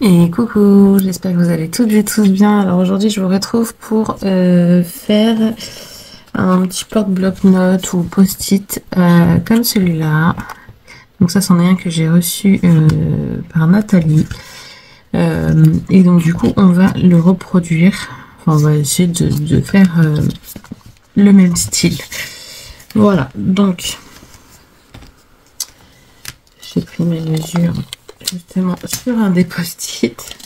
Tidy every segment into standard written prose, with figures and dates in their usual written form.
Et coucou, j'espère que vous allez toutes et tous bien. Alors aujourd'hui, je vous retrouve pour faire un petit porte-bloc-notes ou post-it comme celui-là. Donc ça, c'en est un que j'ai reçu par Nathalie. Et donc du coup, on va le reproduire. Enfin, on va essayer de faire le même style. Voilà, donc j'ai pris mes mesures justement sur un des post-it.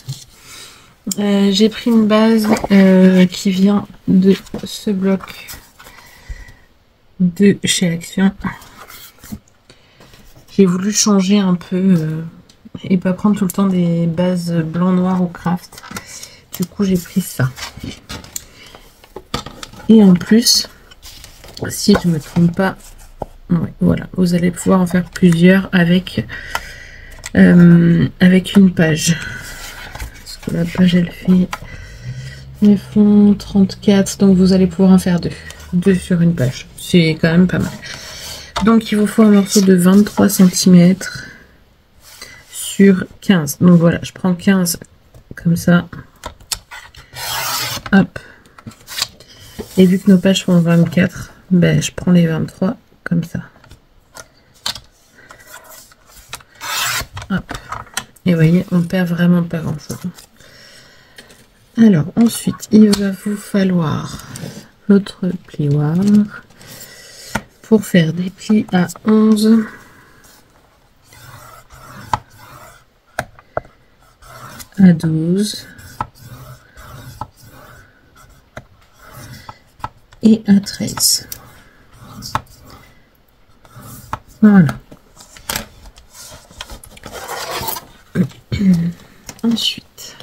J'ai pris une base qui vient de ce bloc de chez Action. J'ai voulu changer un peu et pas prendre tout le temps des bases blanc, noir ou craft. Du coup, j'ai pris ça. Et en plus, si je me trompe pas, ouais, voilà, vous allez pouvoir en faire plusieurs avec une page. Parce que la page, elle fait... Elles font 34, donc vous allez pouvoir en faire deux. Deux sur une page. C'est quand même pas mal. Donc il vous faut un morceau de 23 cm sur 15. Donc voilà, je prends 15 comme ça. Hop. Et vu que nos pages font 24, ben, je prends les 23 comme ça. Hop. Et vous voyez, on perd vraiment pas grand chose. Alors ensuite, il va vous falloir votre plioir pour faire des plis à 11, à 12 et à 13. Voilà. Ensuite,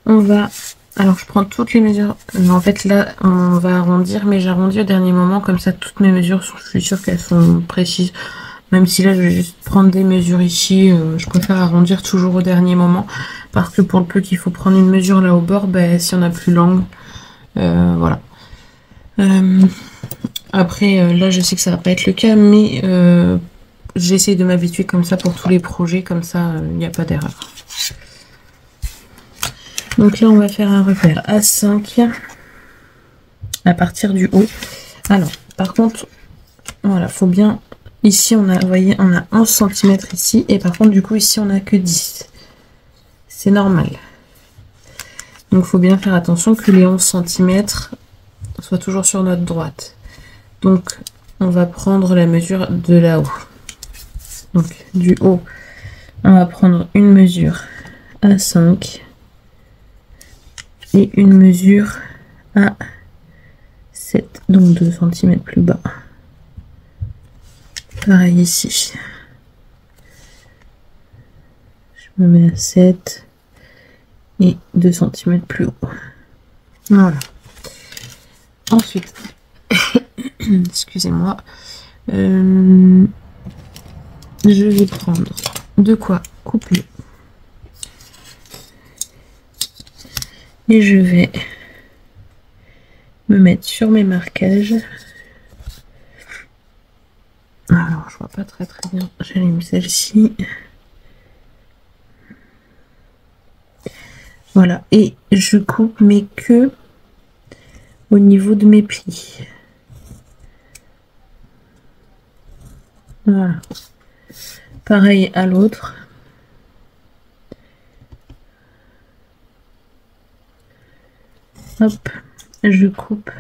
on va... Alors, je prends toutes les mesures. En fait, là, on va arrondir, mais j'arrondis au dernier moment. Comme ça, toutes mes mesures, je suis sûre qu'elles sont précises. Même si là, je vais juste prendre des mesures ici. Je préfère arrondir toujours au dernier moment. Parce que pour le peu qu'il faut prendre une mesure là au bord, ben, si on a plus longue, voilà. Après, là, je sais que ça va pas être le cas, mais j'essaie de m'habituer comme ça pour tous les projets. Comme ça, il n'y a pas d'erreur. Donc là, on va faire un repère à 5 à partir du haut. Alors, par contre, voilà, faut bien... Ici, on a, vous voyez, on a 11 cm ici. Et par contre, du coup, ici, on a que 10. C'est normal. Donc, il faut bien faire attention que les 11 cm soient toujours sur notre droite. Donc, on va prendre la mesure de là-haut. Donc, du haut, on va prendre une mesure à 5 et une mesure à 7, donc 2 cm plus bas. Pareil ici. Je me mets à 7 et 2 cm plus haut. Voilà. Ensuite, excusez-moi, je vais prendre de quoi couper. Et je vais me mettre sur mes marquages. Alors, je vois pas très bien. J'allume celle-ci. Voilà. Et je coupe mes queues au niveau de mes plis. Voilà. Pareil à l'autre. Hop. Je coupe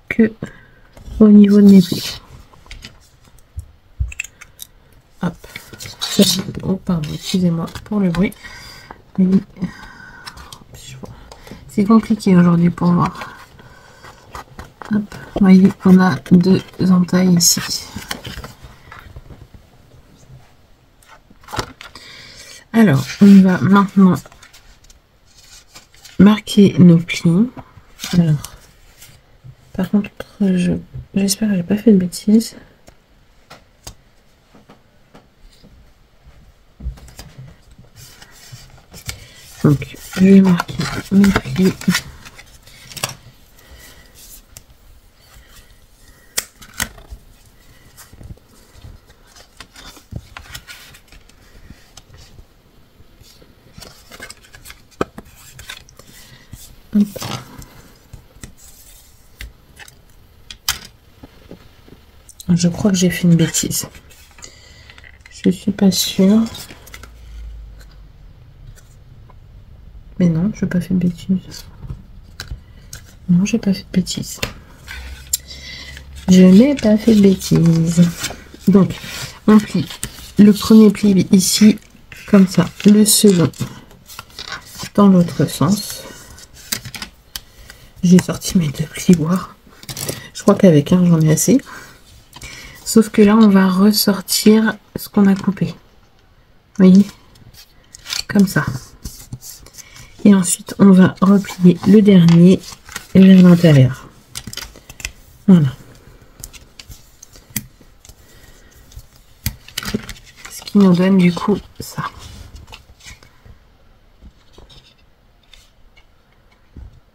que au niveau de mes plis. Hop. Oh, pardon, excusez-moi pour le bruit. C'est compliqué aujourd'hui pour moi. Hop. Vous voyez, on a deux entailles ici. Alors, on va maintenant marquer nos plis. Alors, par contre, j'espère que j'ai pas fait de bêtises. Donc, je vais marquer mes plis. Hop. Je crois que j'ai fait une bêtise. Je suis pas sûre. Mais non, je n'ai pas fait de bêtise. Non, j'ai pas fait de bêtise. Je n'ai pas fait de bêtises. Donc, on plie le premier pli ici, comme ça. Le second dans l'autre sens. J'ai sorti mes deux plioirs. Je crois qu'avec un, j'en ai assez. Sauf que là, on va ressortir ce qu'on a coupé. Vous voyez? Comme ça. Et ensuite, on va replier le dernier vers l'intérieur. Voilà. Ce qui nous donne du coup ça.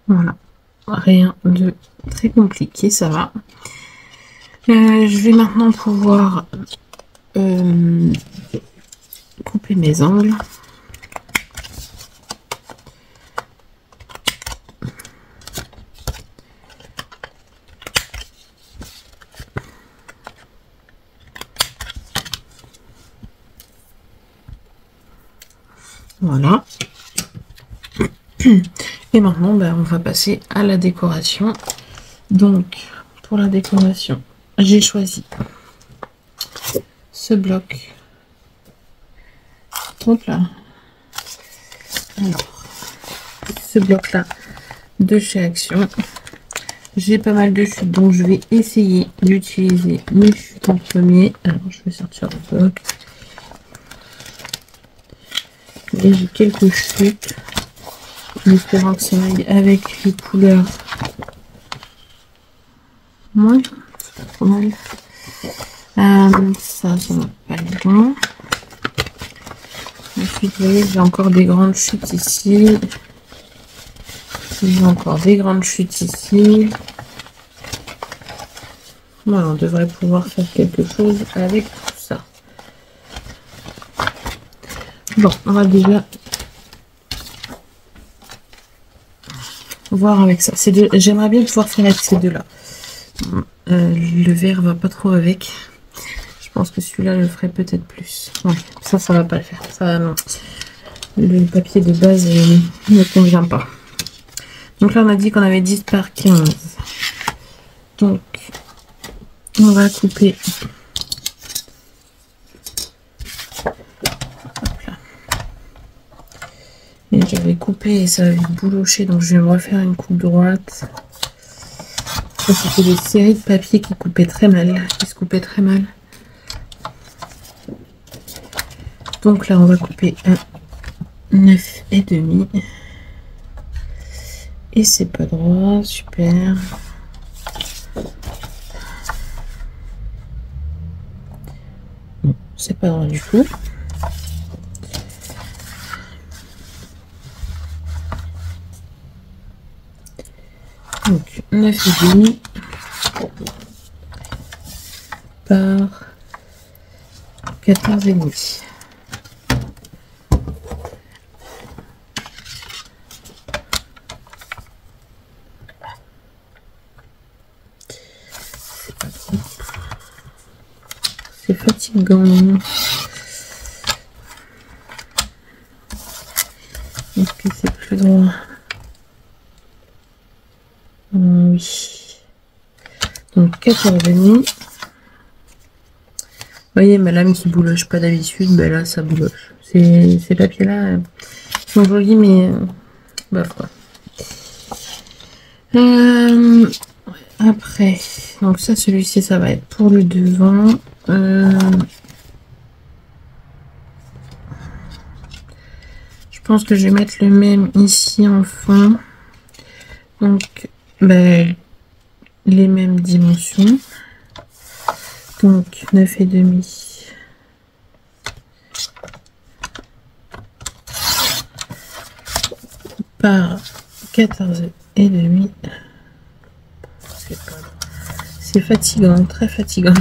Voilà. Rien de très compliqué, ça va. Je vais maintenant pouvoir couper mes angles. Voilà. Et maintenant, on va passer à la décoration. Donc, pour la décoration, j'ai choisi ce bloc. Hop là. Alors, ce bloc-là de chez Action. J'ai pas mal de chutes, donc je vais essayer d'utiliser mes chutes en premier. Alors, je vais sortir le bloc. Et j'ai quelques chutes. En espérant que ça aille avec les couleurs. Ouais, c'est pas trop mal. Ça va pas être bon. Ensuite, vous voyez, j'ai encore des grandes chutes ici. J'ai encore des grandes chutes ici. Voilà, on devrait pouvoir faire quelque chose avec tout ça. Bon, on va déjà voir avec ça. J'aimerais bien pouvoir faire avec ces deux-là. Le vert va pas trop avec. Je pense que celui-là le ferait peut-être plus. Ouais, ça va pas le faire. Ça, non. Le papier de base ne convient pas. Donc là, on a dit qu'on avait 10 par 15. Donc, on va couper. Hop là. Et j'avais coupé et ça avait bouloché, donc je vais me refaire une coupe droite. Ça, c'était des séries de papier qui coupaient très mal, qui se coupaient très mal. Donc là, on va couper un 9,5. Et c'est pas droit, super. Non, c'est pas droit du tout. Donc 9,5 par 14,5. C'est fatigant. Est-ce que c'est plus droit? Oui. Donc 14,5. Vous voyez ma lame qui bouloche pas d'habitude, ben là ça bouloche. Ces papiers là sont jolis mais bof quoi. Après, donc ça celui-ci ça va être pour le devant. Je pense que je vais mettre le même ici en fond. Donc ben, les mêmes dimensions. Donc 9,5 par 14,5. C'est fatigant, très fatigant.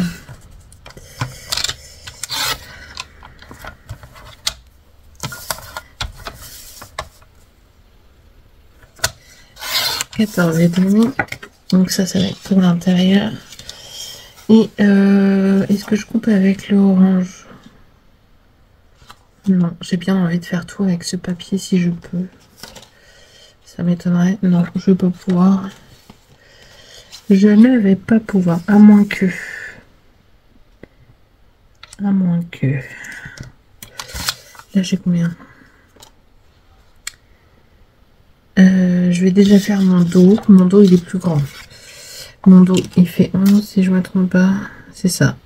14,5. Donc ça va être pour l'intérieur. Et est-ce que je coupe avec le orange? Non, j'ai bien envie de faire tout avec ce papier si je peux. Ça m'étonnerait. Non, je vais pas pouvoir. Je ne vais pas pouvoir, à moins que... À moins que... Là, j'ai combien? Je vais déjà faire mon dos. Mon dos, il est plus grand. Mon dos, il fait 11, si je ne me trompe pas. C'est ça.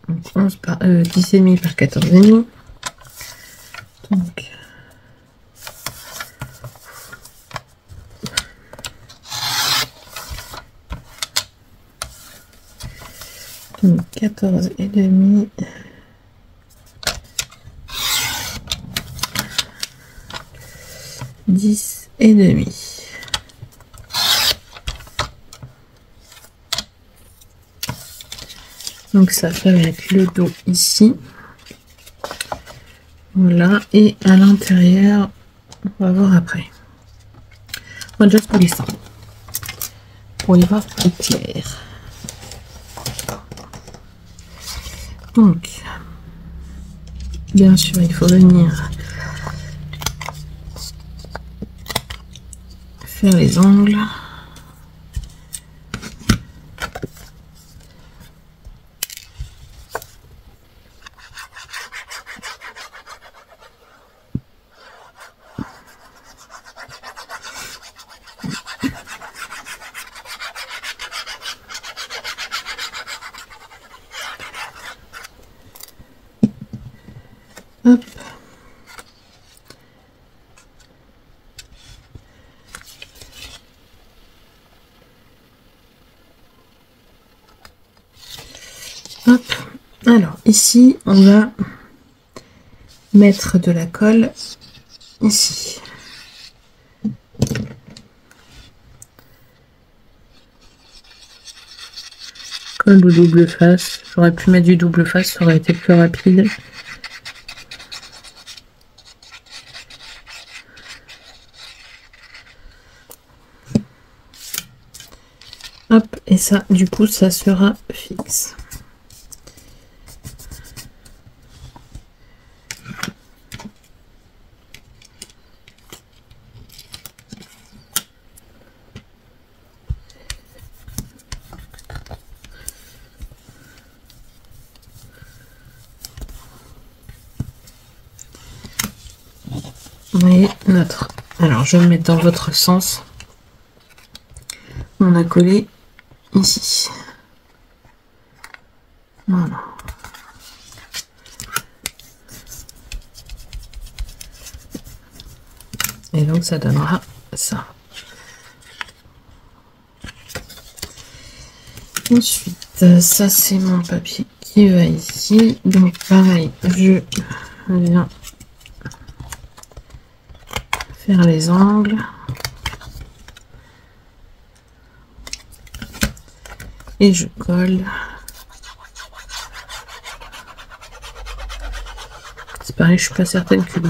Donc 11 par 10,5 par 14,5. Donc... Donc 14,5. 10,5. Donc ça fait avec le dos ici. Voilà. Et à l'intérieur, on va voir après. On va juste pour ça. Pour y voir plus clair. Donc, bien sûr, il faut venir faire les angles. Hop. Hop. Alors ici on va mettre de la colle ici. Colle de double face. J'aurais pu mettre du double face, ça aurait été plus rapide. Hop, et ça, du coup, ça sera fixe. Vous voyez notre... Alors, je vais le mettre dans votre sens. On a collé ici. Voilà. Et donc ça donnera ça. Ensuite, ça c'est mon papier qui va ici. Donc pareil, je viens faire les angles. Et je colle. C'est pareil, je suis pas certaine que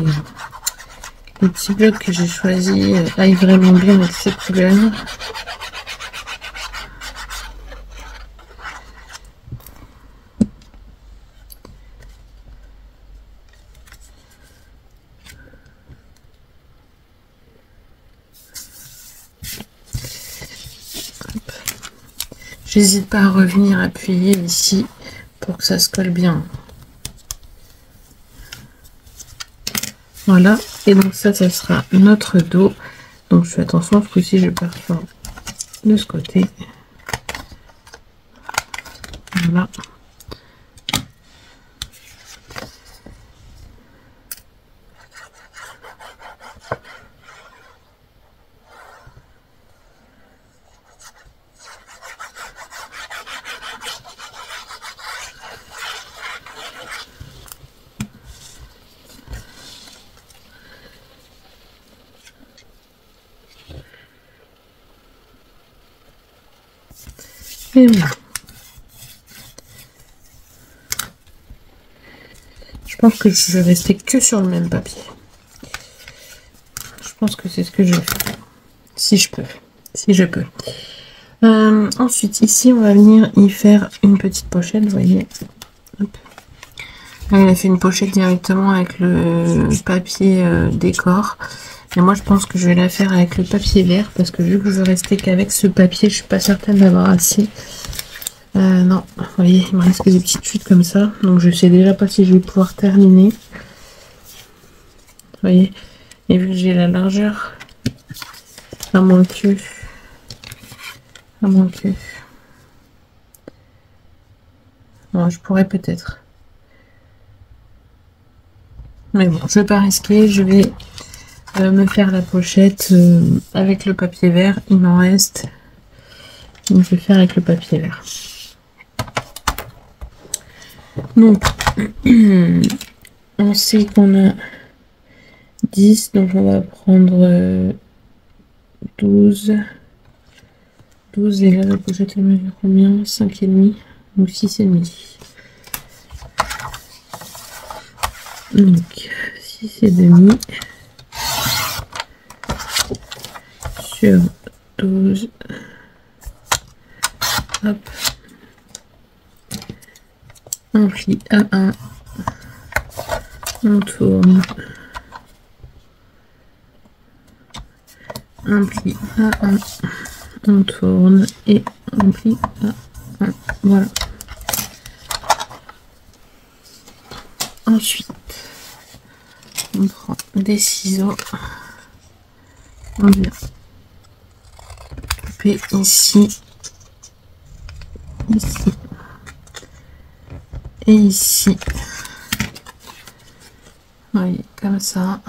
les petits blocs que j'ai choisis aillent vraiment bien avec cette couleur. J'hésite pas à revenir appuyer ici pour que ça se colle bien. Voilà, et donc ça sera notre dos. Donc je fais attention parce que si je perfore de ce côté. Voilà. Et voilà. Je pense que je vais rester que sur le même papier. Je pense que c'est ce que je vais faire. Si je peux. si je peux. Ensuite, ici, on va venir y faire une petite pochette, vous voyez. Hop. Elle a fait une pochette directement avec le papier décor. Et moi, je pense que je vais la faire avec le papier vert, parce que vu que je veux rester qu'avec ce papier, je suis pas certaine d'avoir assez. Non, vous voyez, il me reste que des petites fuites comme ça. Donc, je sais déjà pas si je vais pouvoir terminer. Vous voyez, et vu que j'ai la largeur, à moins que... Non, je pourrais peut-être. Mais bon, je vais pas risquer, je vais me faire la pochette avec le papier vert, il m'en reste. Donc je vais faire avec le papier vert. Donc, on sait qu'on a 10, donc on va prendre 12. 12 et là la pochette elle mesure combien? 5,5 ou 6,5. Donc 6,5 sur 12. Hop. On plie à 1. On tourne. On plie à 1. On tourne et on plie à 1. Voilà. Ensuite, on prend des ciseaux. On vient couper ici, ici et ici. Oui, comme ça.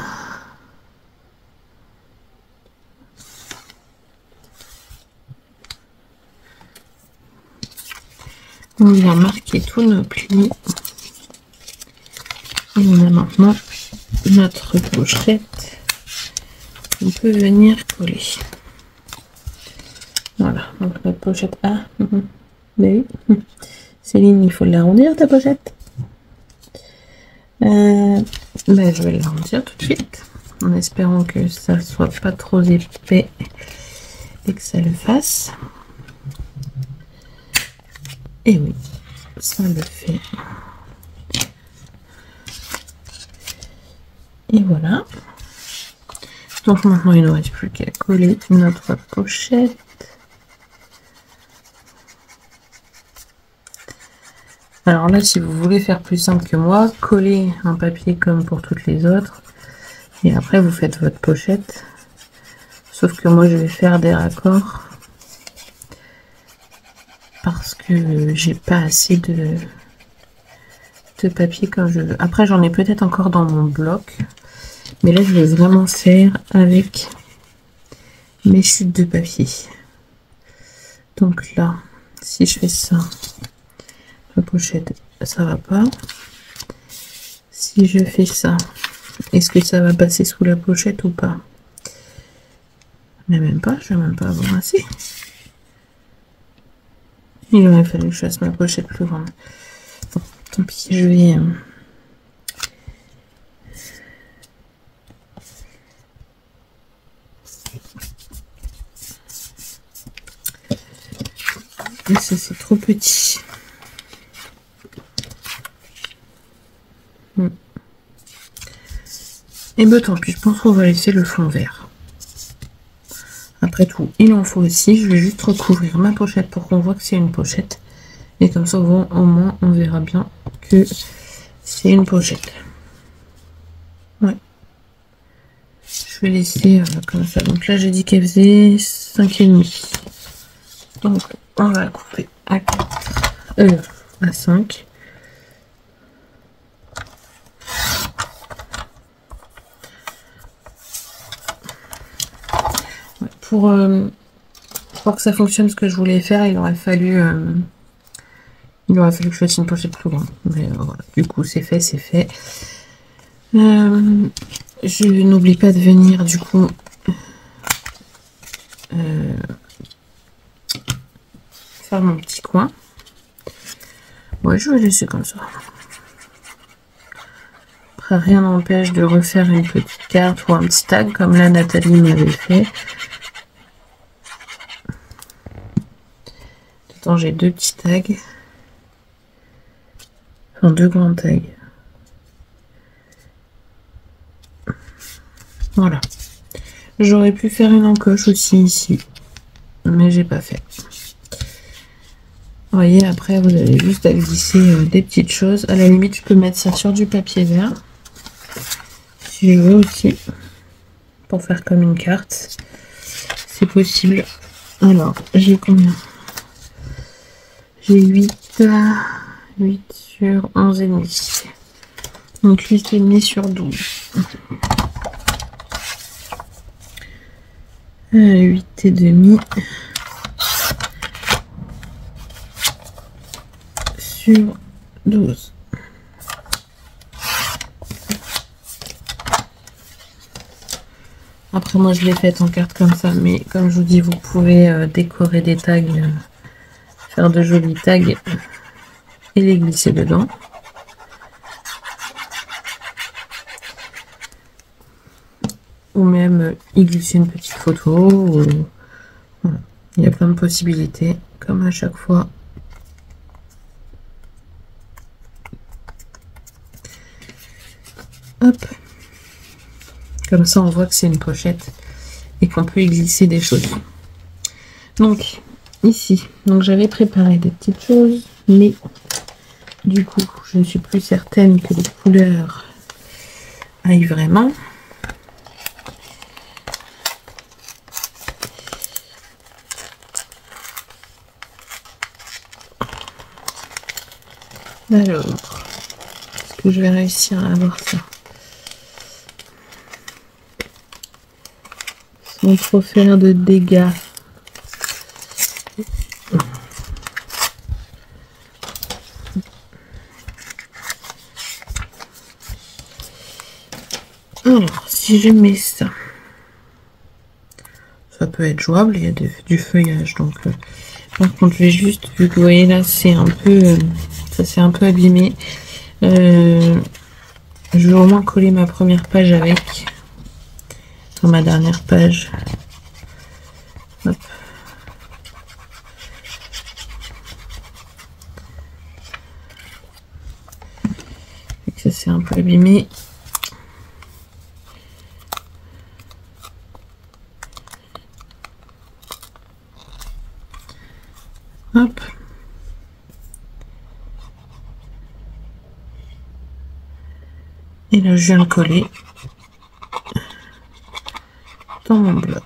On vient marquer tous nos plis. Et on a maintenant notre pochette qu'on peut venir coller. Voilà, donc notre pochette A. Mais oui. Céline, il faut l'arrondir ta pochette. Ben, je vais l'arrondir tout de suite, en espérant que ça soit pas trop épais et que ça le fasse. Et oui, ça le fait. Et voilà. Donc maintenant il ne reste plus qu'à coller notre pochette. Alors là, si vous voulez faire plus simple que moi, collez un papier comme pour toutes les autres. Et après vous faites votre pochette. Sauf que moi je vais faire des raccords. Parce que j'ai pas assez de papier comme je veux. Après j'en ai peut-être encore dans mon bloc. Mais là je vais vraiment faire avec mes chutes de papier. Donc là, si je fais ça, la pochette, ça va pas. Si je fais ça, est-ce que ça va passer sous la pochette ou pas? Mais même pas, je vais même pas avoir assez. Il aurait fallu que je fasse ma pochette plus grande. Bon, tant pis, je vais... Ça c'est trop petit. Et ben tant pis, je pense qu'on va laisser le fond vert. Après tout, il en faut aussi. Je vais juste recouvrir ma pochette pour qu'on voit que c'est une pochette. Et comme ça, au moins, on verra bien que c'est une pochette. Ouais. Je vais laisser comme ça. Donc là, j'ai dit qu'elle faisait 5,5. Donc, on va couper à 4. À 5. Pour que ça fonctionne ce que je voulais faire, il aurait fallu que je fasse une pochette plus grande. Mais voilà, du coup c'est fait, c'est fait. Je n'oublie pas de venir du coup faire mon petit coin. Ouais, je vais laisser comme ça. Après, rien n'empêche de refaire une petite carte ou un petit tag comme là Nathalie m'avait fait. l'instant, j'ai 2 petits tags. Enfin, 2 grands tags. Voilà. J'aurais pu faire une encoche aussi ici, mais j'ai pas fait. Vous voyez, après, vous avez juste à glisser des petites choses. À la limite, je peux mettre ça sur du papier vert. Si je veux aussi. Pour faire comme une carte. C'est possible. Alors, j'ai combien? J'ai 8 sur 11,5. Donc 8,5 sur 12. 8,5 sur 12. Après, moi, je l'ai faite en carte comme ça, mais comme je vous dis, vous pouvez décorer des tags, faire de jolis tags et les glisser dedans. Ou même y glisser une petite photo. Ou... Voilà. Il y a plein de possibilités, comme à chaque fois. Hop. Comme ça, on voit que c'est une pochette et qu'on peut y glisser des choses. Donc, ici, donc j'avais préparé des petites choses, mais du coup, je ne suis plus certaine que les couleurs aillent vraiment. Alors, est-ce que je vais réussir à avoir ça sans trop faire de dégâts? Alors, si je mets ça, ça peut être jouable, il y a du feuillage, donc par contre, je vais juste, vu que vous voyez là, c'est un peu, ça s'est un peu abîmé, je vais au moins coller ma première page avec, sur ma dernière page. Hop. Et que ça s'est un peu abîmé. Hop. Et là, je viens le coller dans mon bloc.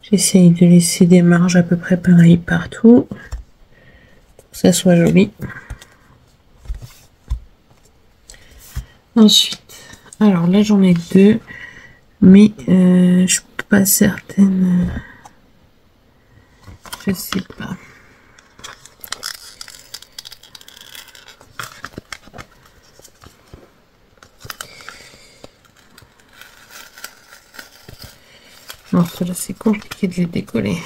J'essaye de laisser des marges à peu près pareilles partout, pour que ça soit joli. Ensuite, alors là j'en ai 2, mais je suis pas certaine, je sais pas. Non, cela c'est compliqué de les décoller.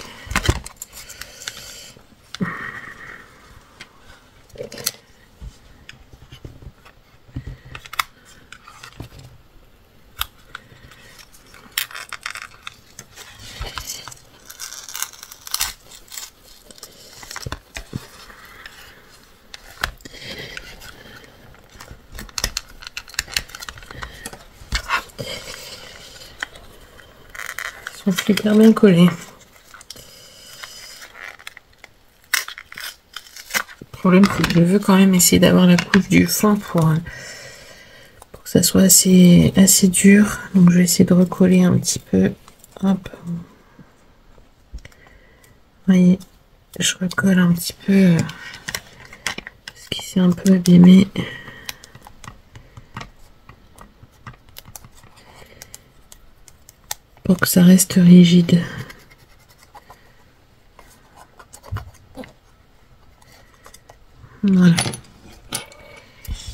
Ils sont super bien collés. Le problème c'est que je veux quand même essayer d'avoir la couche du fond pour que ça soit assez dur. Donc je vais essayer de recoller un petit peu. Hop. Vous voyez, je recolle un petit peu ce qui s'est un peu abîmé. Pour que ça reste rigide. Voilà.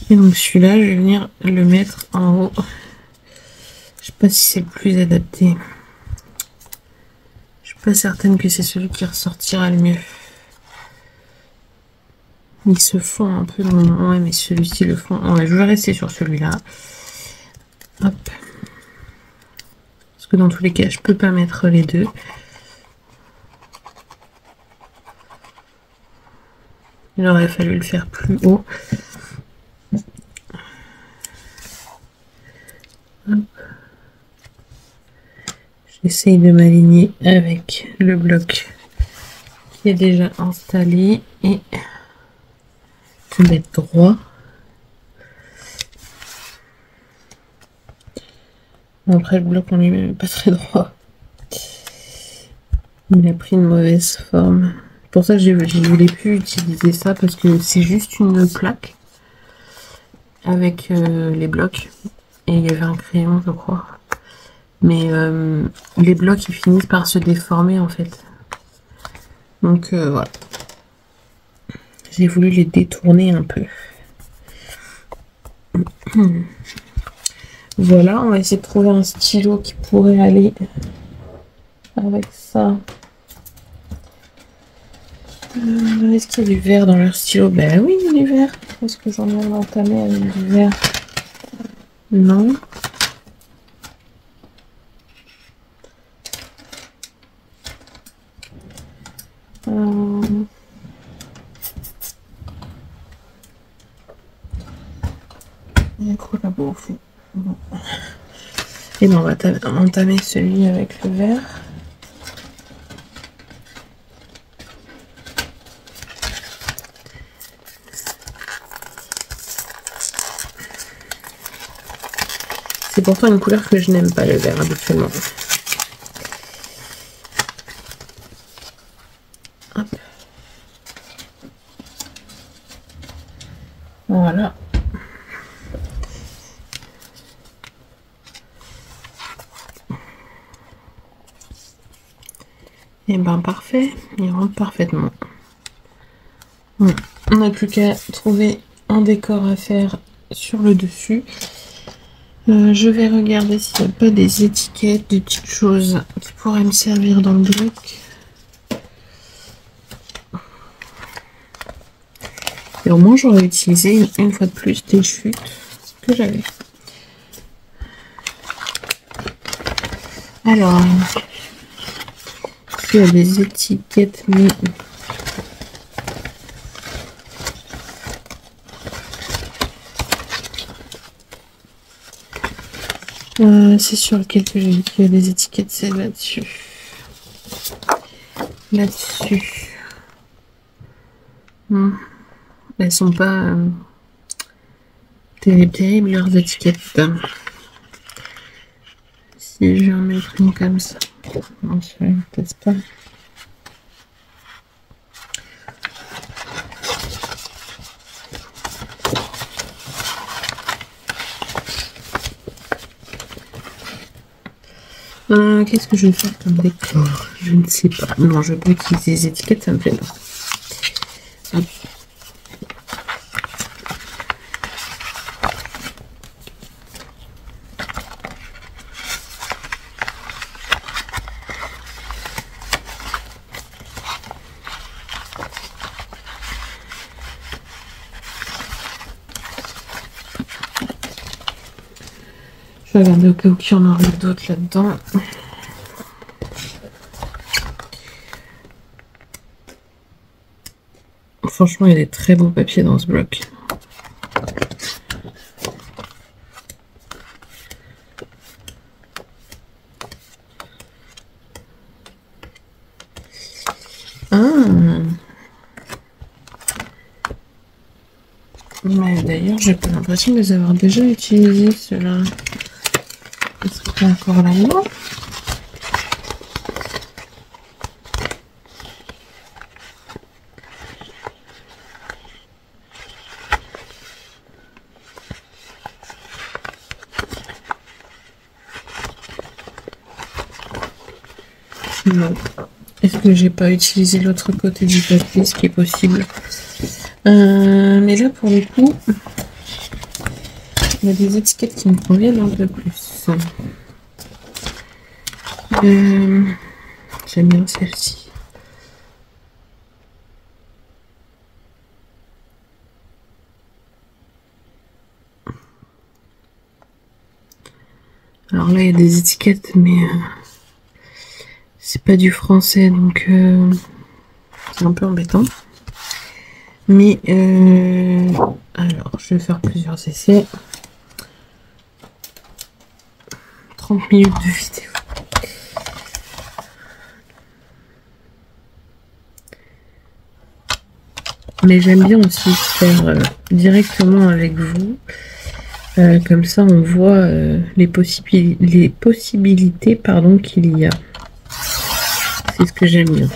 Et donc celui-là, je vais venir le mettre en haut. Je sais pas si c'est le plus adapté. Je suis pas certaine que c'est celui qui ressortira le mieux. Ils se font un peu long. Ouais, mais celui-ci le fond. Ouais, je vais rester sur celui-là. Hop. Parce que dans tous les cas, je peux pas mettre les deux. Il aurait fallu le faire plus haut. J'essaye de m'aligner avec le bloc qui est déjà installé et de mettre droit. Après, le bloc en lui-même n'est pas très droit. Il a pris une mauvaise forme. Pour ça, je voulais plus utiliser ça parce que c'est juste une plaque avec les blocs. Et il y avait un crayon, je crois. Mais les blocs, ils finissent par se déformer, en fait. Donc, voilà. J'ai voulu les détourner un peu. Voilà, on va essayer de trouver un stylo qui pourrait aller avec ça. Est-ce qu'il y a du vert dans leur stylo? Ben oui, il y a du vert. Est-ce que j'en ai entamé avec du vert? Non. Bon. Et ben on va entamer celui avec le vert. C'est pourtant une couleur que je n'aime pas, le vert, habituellement. Hop. Voilà. Et ben parfait, il rentre parfaitement. Bon. On n'a plus qu'à trouver un décor à faire sur le dessus. Je vais regarder s'il n'y a pas des étiquettes, des petites choses qui pourraient me servir dans le bloc. Et au moins j'aurais utilisé une fois de plus des chutes que j'avais. Alors, il y a des étiquettes, mais c'est sur lequel que j'ai vu qu'il y a des étiquettes, c'est là-dessus. Là-dessus. Elles sont pas terribles leurs étiquettes. Si je vais en mettre une comme ça. Non, je ne teste pas. Qu'est-ce que je vais faire comme décor? Je ne sais pas. Non, je peux utiliser les étiquettes, ça me fait pas. Hop. Je vais regarder au cas où il y en aurait d'autres là-dedans. Franchement, il y a des très beaux papiers dans ce bloc. Mais d'ailleurs, j'ai pas l'impression de les avoir déjà utilisés, ceux-là. Est-ce qu'il y a encore là-dedans? Non. Est-ce que j'ai pas utilisé l'autre côté du papier, ce qui est possible? Mais là, pour le coup, il y a des étiquettes qui me conviennent un peu plus. J'aime bien celle-ci. Alors là, il y a des étiquettes, mais c'est pas du français, donc c'est un peu embêtant. Mais alors, je vais faire plusieurs essais. 30 minutes de vidéo. Mais j'aime bien aussi faire directement avec vous. Comme ça, on voit les possibilités qu'il y a. C'est ce que j'aime bien.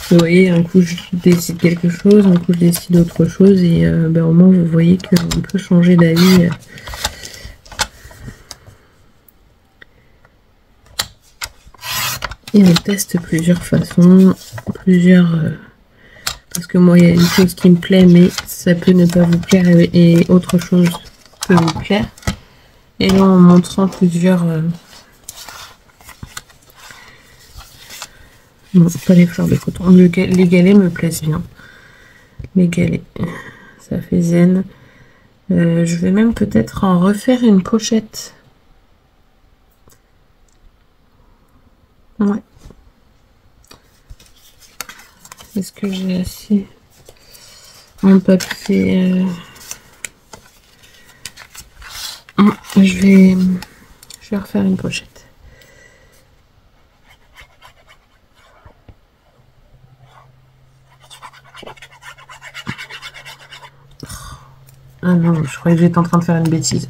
Vous voyez, un coup je décide quelque chose, un coup je décide autre chose, et au moins vous voyez qu'on peut changer d'avis. Et on teste plusieurs façons, parce que moi il y a une chose qui me plaît, mais ça peut ne pas vous plaire, et autre chose peut vous plaire. Et là, en montrant plusieurs... non, pas les fleurs de coton. Les galets me plaisent bien. Les galets, ça fait zen. Je vais même peut-être en refaire une pochette. Ouais. Est-ce que j'ai assez en papier je vais refaire une pochette. Ah non, je croyais que j'étais en train de faire une bêtise.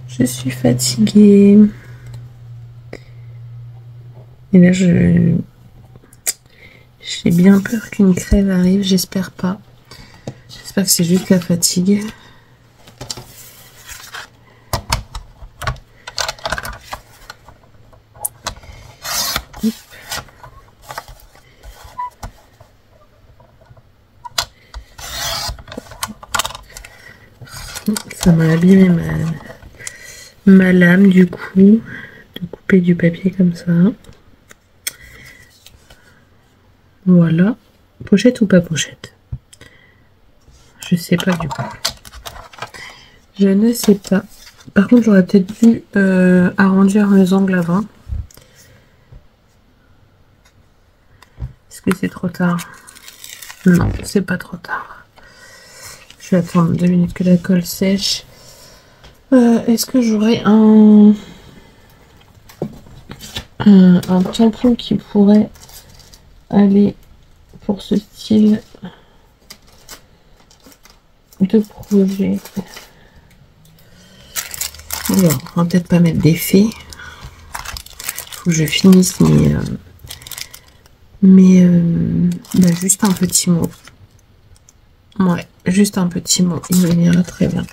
Je suis fatiguée. Et là, j'ai bien peur qu'une crève arrive. J'espère pas. J'espère que c'est juste la fatigue. Ça m'a abîmé ma lame du coup, de couper du papier comme ça. Voilà. Pochette ou pas pochette? Je sais pas du coup. Je ne sais pas. Par contre, j'aurais peut-être dû arrondir mes angles avant. Est-ce que c'est trop tard? Non, c'est pas trop tard. Je vais attendre 2 minutes que la colle sèche. Est-ce que j'aurais un tampon qui pourrait aller pour ce style de projet? Alors, on va peut-être pas mettre d'effet. Faut que je finisse juste un petit mot. Ouais, juste un petit mot, il me ira très bien.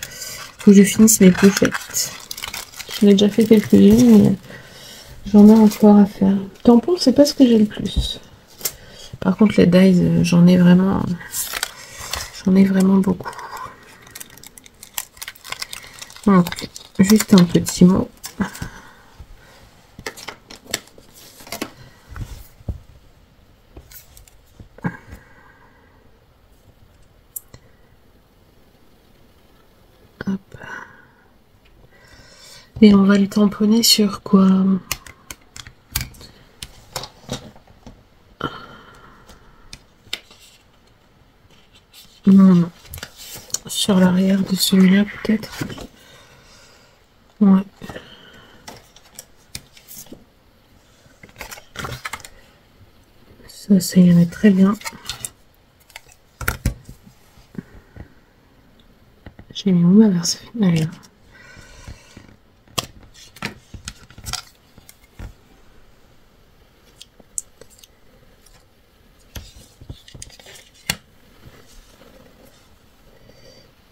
Faut que je finisse mes pochettes. J'en ai déjà fait quelques-unes, mais j'en ai encore à faire. Tampon, c'est pas ce que j'ai le plus. Par contre, les dies, j'en ai vraiment beaucoup. Donc, juste un petit mot. Hop. Et on va le tamponner sur quoi? Non, non. Sur l'arrière de celui-là, peut-être. Ouais. Ça irait très bien. J'ai mis où ma verse finale?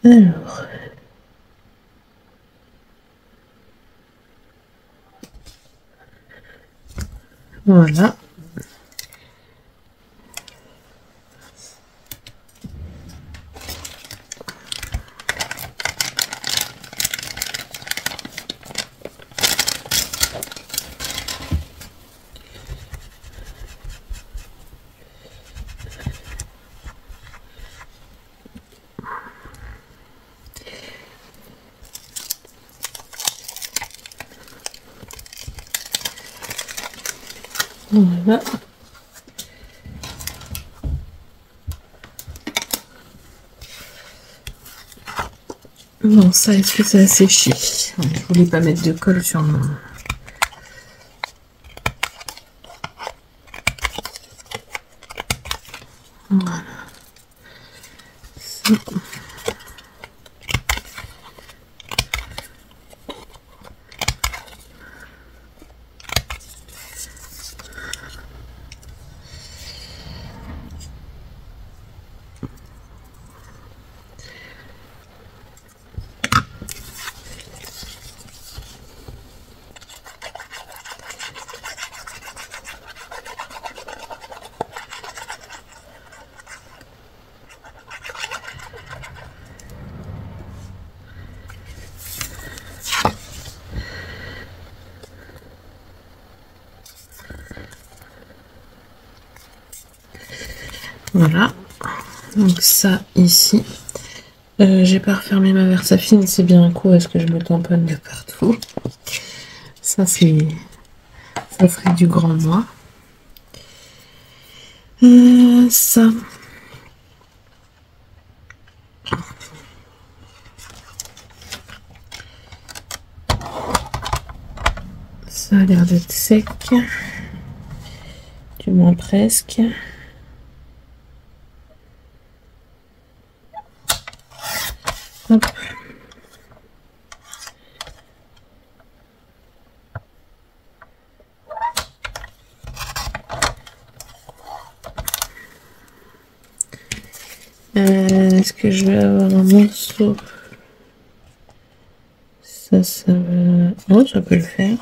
Alors. Voilà. Voilà. Bon, ça, est-ce que ça a séché? Je voulais pas mettre de colle sur mon... Voilà. Ça. Voilà, donc ça ici, j'ai pas refermé ma Versafine, c'est bien un coup, est-ce que je me tamponne de partout? Ça c'est, ça ferait du grand moi. Ça. Ça a l'air d'être sec, du moins presque. Hop. Est-ce que je vais avoir un morceau? Ça va... Oh, ça peut le faire.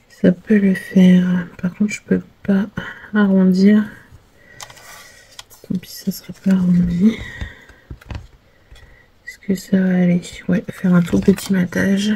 Ça peut le faire. Par contre, je peux pas arrondir. Tant pis, ça sera pas arrondi. Est-ce que ça va aller? Ouais, faire un tout petit matage.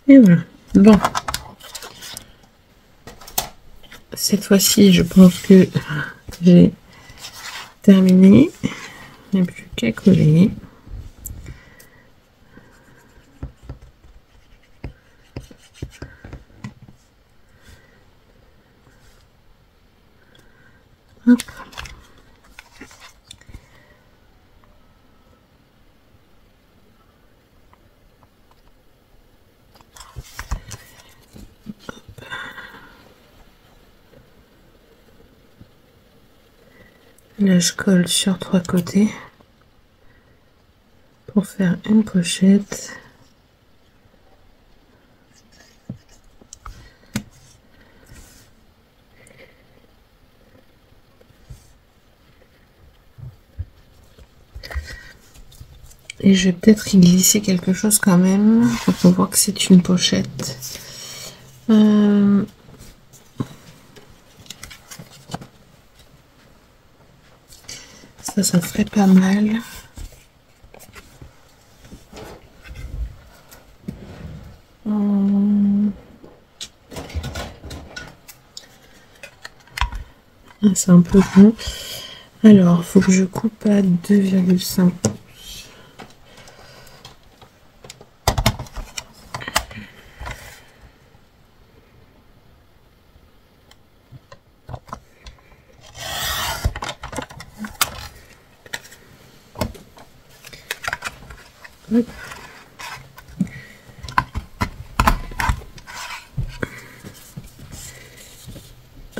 Et voilà. Bon. Cette fois-ci, je pense que j'ai terminé. Il n'y a plus qu'à coller. Hop. Là, je colle sur 3 côtés pour faire une pochette. Et je vais peut-être y glisser quelque chose quand même pour qu'on voit que c'est une pochette. Ça ferait pas mal. C'est un peu bon. Alors, faut que je coupe à 2,5.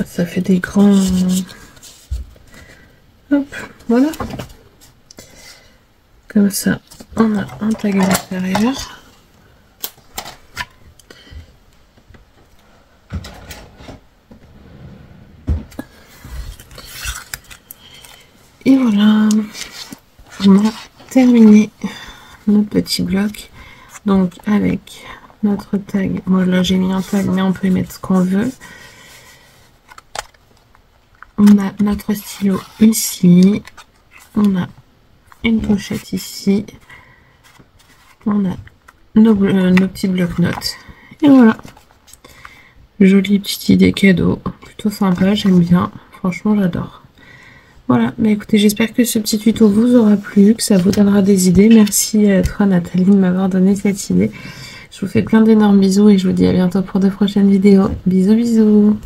Ça fait des grands... Hop, voilà. Comme ça, on a un tag à l'intérieur. Et voilà, on a terminé notre petit bloc. Donc avec notre tag, moi là j'ai mis un tag, mais on peut y mettre ce qu'on veut. On a notre stylo ici. On a une pochette ici. On a nos petits blocs-notes. Et voilà. Jolie petite idée cadeau. Plutôt sympa, j'aime bien. Franchement, j'adore. Voilà, bah écoutez, j'espère que ce petit tuto vous aura plu, que ça vous donnera des idées. Merci à toi Nathalie de m'avoir donné cette idée. Je vous fais plein d'énormes bisous et je vous dis à bientôt pour de prochaines vidéos. Bisous bisous.